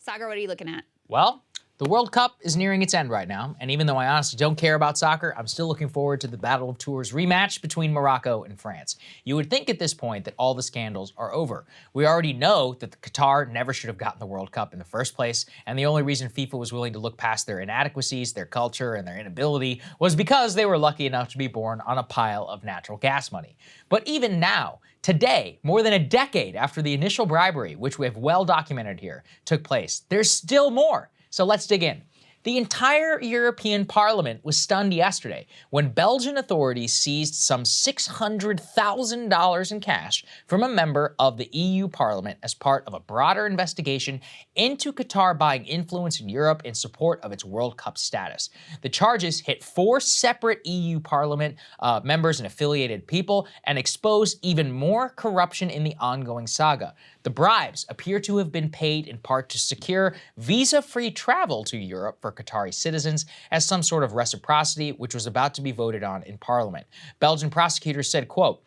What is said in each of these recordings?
Saagar, what are you looking at? Well, the World Cup is nearing its end right now, and even though I honestly don't care about soccer, I'm still looking forward to the Battle of Tours rematch between Morocco and France. You would think at this point that all the scandals are over. We already know that the Qatar never should have gotten the World Cup in the first place, and the only reason FIFA was willing to look past their inadequacies, their culture, and their inability was because they were lucky enough to be born on a pile of natural gas money. But even now, today, more than a decade after the initial bribery, which we have well documented here, took place, there's still more. So let's dig in. The entire European Parliament was stunned yesterday when Belgian authorities seized some $600,000 in cash from a member of the EU Parliament as part of a broader investigation into Qatar buying influence in Europe in support of its World Cup status. The charges hit 4 separate EU Parliament members and affiliated people and exposed even more corruption in the ongoing saga. The bribes appear to have been paid in part to secure visa-free travel to Europe for Qatari citizens as some sort of reciprocity, which was about to be voted on in Parliament. Belgian prosecutors said, quote,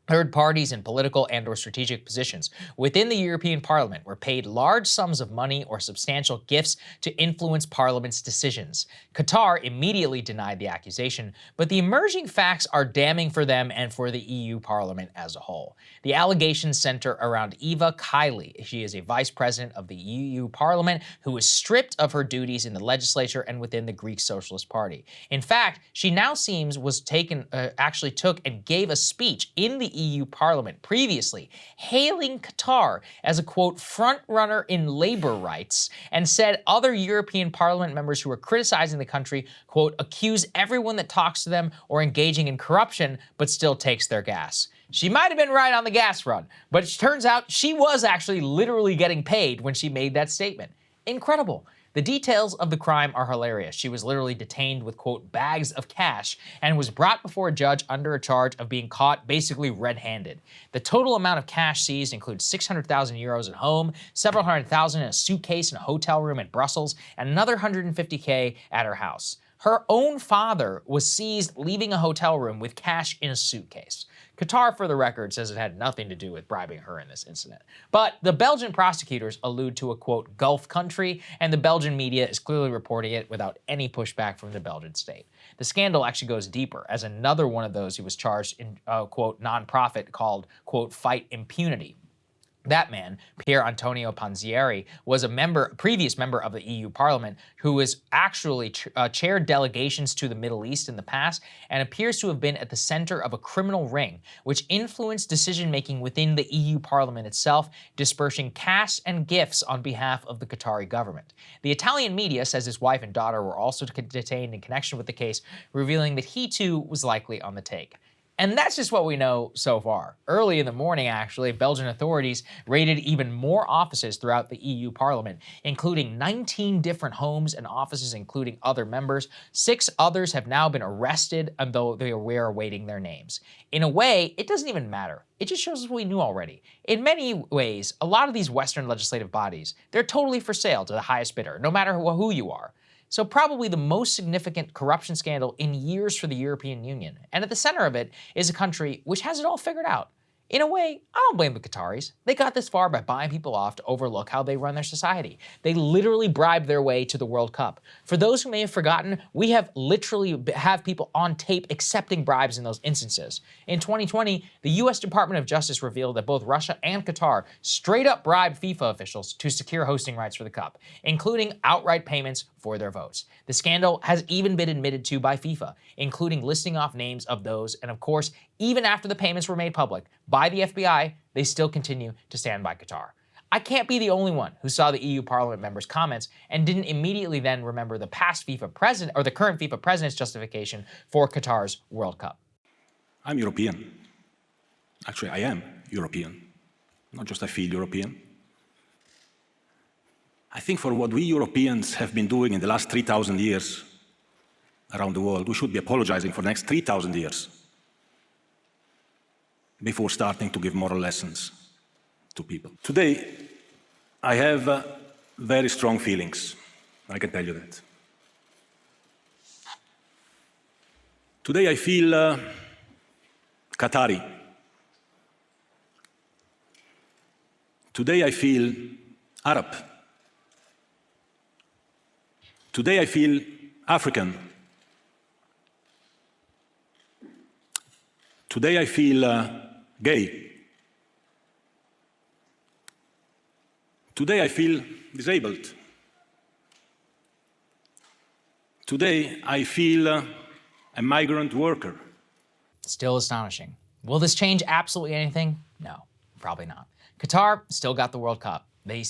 "Third parties in political and/or strategic positions within the European Parliament were paid large sums of money or substantial gifts to influence Parliament's decisions." Qatar immediately denied the accusation, but the emerging facts are damning for them and for the EU Parliament as a whole. The allegations center around Eva Kaili. She is a vice president of the EU Parliament who was stripped of her duties in the legislature and within the Greek Socialist Party. In fact, she now seems actually took and gave a speech in the EU Parliament previously, hailing Qatar as a, quote, front runner in labor rights, and said other European Parliament members who were criticizing the country, quote, accuse everyone that talks to them or engaging in corruption, but still takes their gas. She might have been right on the gas run, but it turns out she was actually literally getting paid when she made that statement. Incredible. The details of the crime are hilarious. She was literally detained with, quote, bags of cash and was brought before a judge under a charge of being caught basically red-handed. The total amount of cash seized includes 600,000 euros at home, several hundred thousand in a suitcase in a hotel room in Brussels, and another 150K at her house. Her own father was seized leaving a hotel room with cash in a suitcase. Qatar, for the record, says it had nothing to do with bribing her in this incident. But the Belgian prosecutors allude to a, quote, Gulf country, and the Belgian media is clearly reporting it without any pushback from the Belgian state. The scandal actually goes deeper, as another one of those who was charged in, quote, nonprofit called, quote, Fight Impunity. That man, Pier Antonio Panzieri, was a previous member of the EU Parliament who has actually chaired delegations to the Middle East in the past and appears to have been at the center of a criminal ring which influenced decision-making within the EU Parliament itself, dispersing cash and gifts on behalf of the Qatari government. The Italian media says his wife and daughter were also detained in connection with the case, revealing that he too was likely on the take. And that's just what we know so far. Early in the morning, actually, Belgian authorities raided even more offices throughout the EU Parliament, including 19 different homes and offices, including other members. 6 others have now been arrested, though we are awaiting their names. In a way, it doesn't even matter. It just shows us what we knew already. In many ways, a lot of these Western legislative bodies, they're totally for sale to the highest bidder, no matter who you are. So probably the most significant corruption scandal in years for the European Union. And at the center of it is a country which has it all figured out. In a way, I don't blame the Qataris. They got this far by buying people off to overlook how they run their society. They literally bribed their way to the World Cup. For those who may have forgotten, we have literally people on tape accepting bribes in those instances. In 2020, the US Department of Justice revealed that both Russia and Qatar straight up bribed FIFA officials to secure hosting rights for the Cup, including outright payments for their votes. The scandal has even been admitted to by FIFA, including listing off names of those, and of course, even after the payments were made public by the FBI, they still continue to stand by Qatar. I can't be the only one who saw the EU Parliament members' comments and didn't immediately then remember the past FIFA president or the current FIFA president's justification for Qatar's World Cup. I'm European. Actually, I am European. Not just I feel European. I think for what we Europeans have been doing in the last 3,000 years around the world, we should be apologizing for the next 3,000 years before starting to give moral lessons to people. Today, I have very strong feelings. I can tell you that. Today, I feel Qatari. Today, I feel Arab. Today I feel African. Today I feel gay. Today I feel disabled. Today I feel a migrant worker. Still astonishing. Will this change absolutely anything? No, probably not. Qatar still got the World Cup. They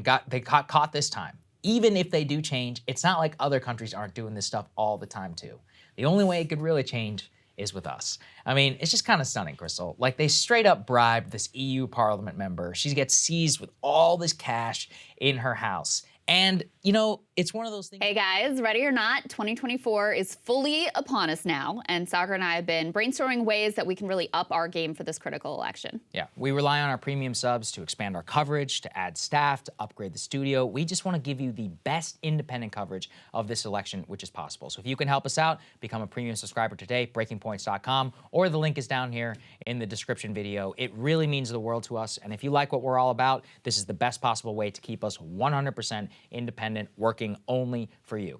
got caught this time. Even if they do change, it's not like other countries aren't doing this stuff all the time too. The only way it could really change is with us. I mean, it's just kind of stunning, Krystal. Like, they straight up bribed this EU Parliament member. She gets seized with all this cash in her house. And, you know, it's one of those things. Hey guys, ready or not, 2024 is fully upon us now, and Saagar and I have been brainstorming ways that we can really up our game for this critical election. Yeah, we rely on our premium subs to expand our coverage, to add staff, to upgrade the studio. We just want to give you the best independent coverage of this election, which is possible. So if you can help us out, become a premium subscriber today, breakingpoints.com, or the link is down here in the description video. It really means the world to us, and if you like what we're all about, this is the best possible way to keep us 100% independent, working only for you.